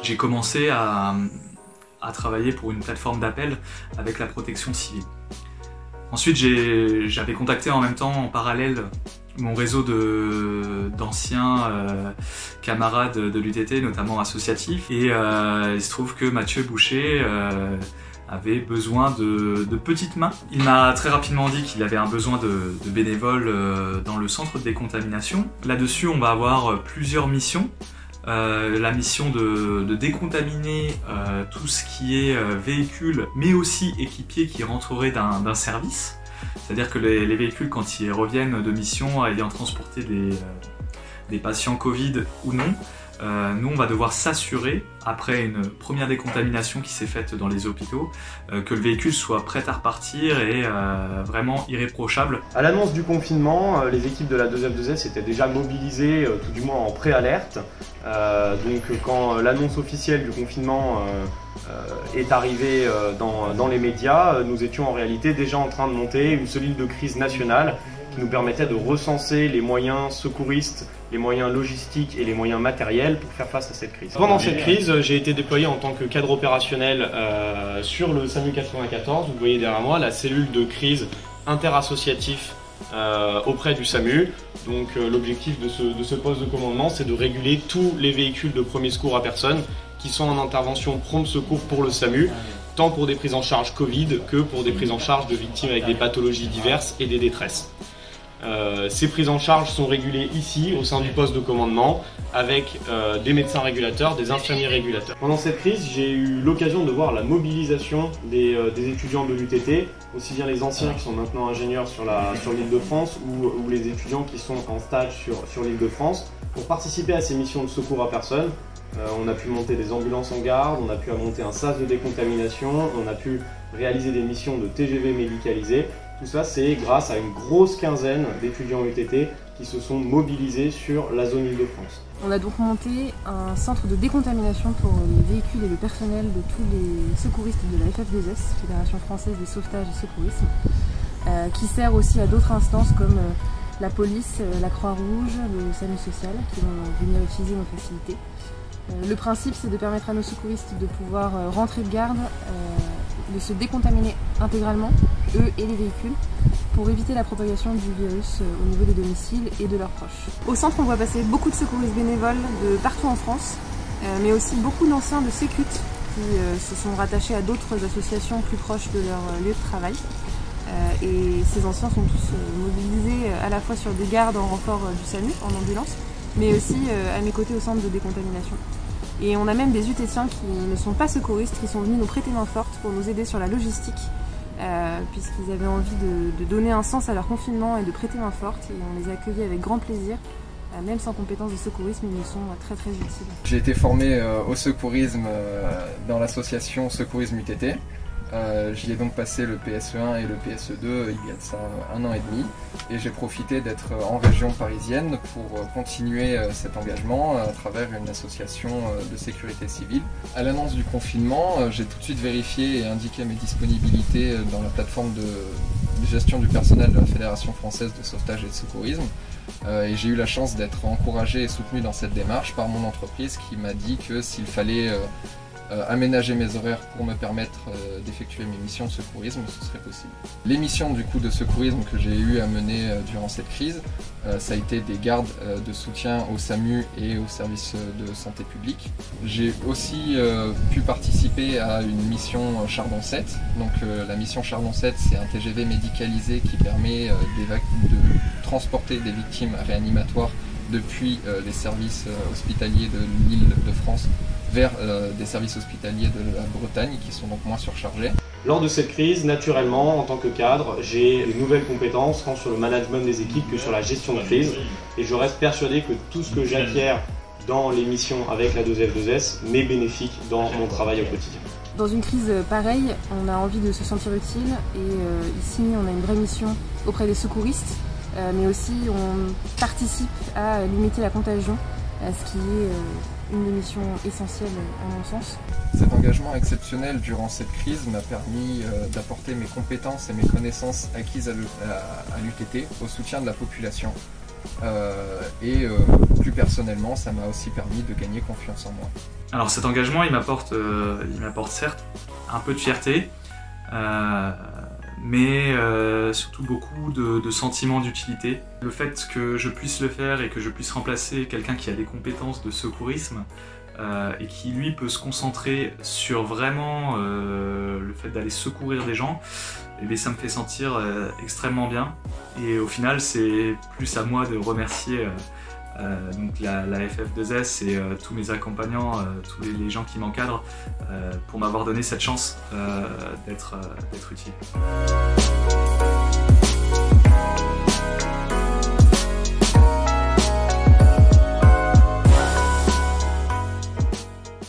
J'ai commencé à travailler pour une plateforme d'appel avec la protection civile. Ensuite, j'avais contacté en même temps, en parallèle, mon réseau d'anciens camarades de l'UTT, notamment associatifs. Et il se trouve que Mathieu Boucher avait besoin de petites mains. Il m'a très rapidement dit qu'il avait un besoin de bénévoles dans le centre de décontamination. Là-dessus, on va avoir plusieurs missions. La mission de décontaminer tout ce qui est véhicule, mais aussi équipier qui rentrerait d'un service. C'est-à-dire que les véhicules, quand ils reviennent de mission ayant transporté des patients Covid ou non, nous on va devoir s'assurer, après une première décontamination qui s'est faite dans les hôpitaux, que le véhicule soit prêt à repartir et vraiment irréprochable. À l'annonce du confinement, les équipes de la 2F2S étaient déjà mobilisées, tout du moins en pré-alerte. Donc quand l'annonce officielle du confinement est arrivée dans les médias, nous étions en réalité déjà en train de monter une cellule de crise nationale qui nous permettait de recenser les moyens secouristes, les moyens logistiques et les moyens matériels pour faire face à cette crise. Pendant cette crise, j'ai été déployé en tant que cadre opérationnel sur le SAMU 94. Vous voyez derrière moi la cellule de crise interassociatif auprès du SAMU. Donc l'objectif de ce poste de commandement, c'est de réguler tous les véhicules de premier secours à personne qui sont en intervention prompt secours pour le SAMU, tant pour des prises en charge Covid que pour des prises en charge de victimes avec des pathologies diverses et des détresses. Ces prises en charge sont régulées ici, au sein du poste de commandement, avec des médecins régulateurs, des infirmiers régulateurs. Pendant cette crise, j'ai eu l'occasion de voir la mobilisation des étudiants de l'UTT, aussi bien les anciens qui sont maintenant ingénieurs sur l'Île-de-France ou les étudiants qui sont en stage sur l'Île-de-France, pour participer à ces missions de secours à personne. On a pu monter des ambulances en garde, on a pu monter un sas de décontamination, on a pu réaliser des missions de TGV médicalisées. Tout ça, c'est grâce à une grosse quinzaine d'étudiants UTT qui se sont mobilisés sur la zone Île-de-France. On a donc monté un centre de décontamination pour les véhicules et le personnel de tous les secouristes de la FF2S, Fédération Française des Sauvetages et Secourisme, qui sert aussi à d'autres instances comme la police, la Croix-Rouge, le SAMU social, qui vont venir utiliser nos facilités. Le principe, c'est de permettre à nos secouristes de pouvoir rentrer de garde, de se décontaminer intégralement, eux et les véhicules, pour éviter la propagation du virus au niveau des domiciles et de leurs proches. Au centre, on voit passer beaucoup de secouristes bénévoles de partout en France, mais aussi beaucoup d'anciens de Sécut qui se sont rattachés à d'autres associations plus proches de leur lieu de travail. Et ces anciens sont tous mobilisés à la fois sur des gardes en renfort du SAMU, en ambulance, mais aussi à mes côtés au centre de décontamination. Et on a même des UTTiens qui ne sont pas secouristes, qui sont venus nous prêter main forte pour nous aider sur la logistique, puisqu'ils avaient envie de donner un sens à leur confinement et de prêter main forte. Et on les a accueillis avec grand plaisir, même sans compétences de secourisme, ils nous sont très très utiles. J'ai été formé au secourisme dans l'association Secourisme UTT. J'y ai donc passé le PSE1 et le PSE2 il y a de ça 1 an et demi, et j'ai profité d'être en région parisienne pour continuer cet engagement à travers une association de sécurité civile. À l'annonce du confinement, j'ai tout de suite vérifié et indiqué mes disponibilités dans la plateforme de gestion du personnel de la Fédération Française de Sauvetage et de Secourisme, et j'ai eu la chance d'être encouragé et soutenu dans cette démarche par mon entreprise qui m'a dit que s'il fallait aménager mes horaires pour me permettre d'effectuer mes missions de secourisme, ce serait possible. Les missions du coup de secourisme que j'ai eu à mener durant cette crise, ça a été des gardes de soutien au SAMU et au service de santé publique. J'ai aussi pu participer à une mission Chardon 7. Donc la mission Chardon 7, c'est un TGV médicalisé qui permet de transporter des victimes réanimatoires depuis les services hospitaliers de l'Île-de-France vers des services hospitaliers de la Bretagne qui sont donc moins surchargés. Lors de cette crise, naturellement, en tant que cadre, j'ai de nouvelles compétences tant sur le management des équipes que sur la gestion de crise. Et je reste persuadé que tout ce que j'acquiers dans les missions avec la 2F2S m'est bénéfique dans mon travail au quotidien. Dans une crise pareille, on a envie de se sentir utile et ici on a une vraie mission auprès des secouristes, mais aussi on participe à limiter la contagion, ce qui est une des missions essentielles à mon sens. Cet engagement exceptionnel durant cette crise m'a permis d'apporter mes compétences et mes connaissances acquises à l'UTT au soutien de la population Plus personnellement, ça m'a aussi permis de gagner confiance en moi. Alors cet engagement, il m'apporte certes un peu de fierté, mais surtout beaucoup de sentiments d'utilité. Le fait que je puisse le faire et que je puisse remplacer quelqu'un qui a des compétences de secourisme et qui lui peut se concentrer sur vraiment le fait d'aller secourir des gens, eh bien, ça me fait sentir extrêmement bien. Et au final, c'est plus à moi de remercier donc la FF2S et tous mes accompagnants, tous les gens qui m'encadrent pour m'avoir donné cette chance d'être utile.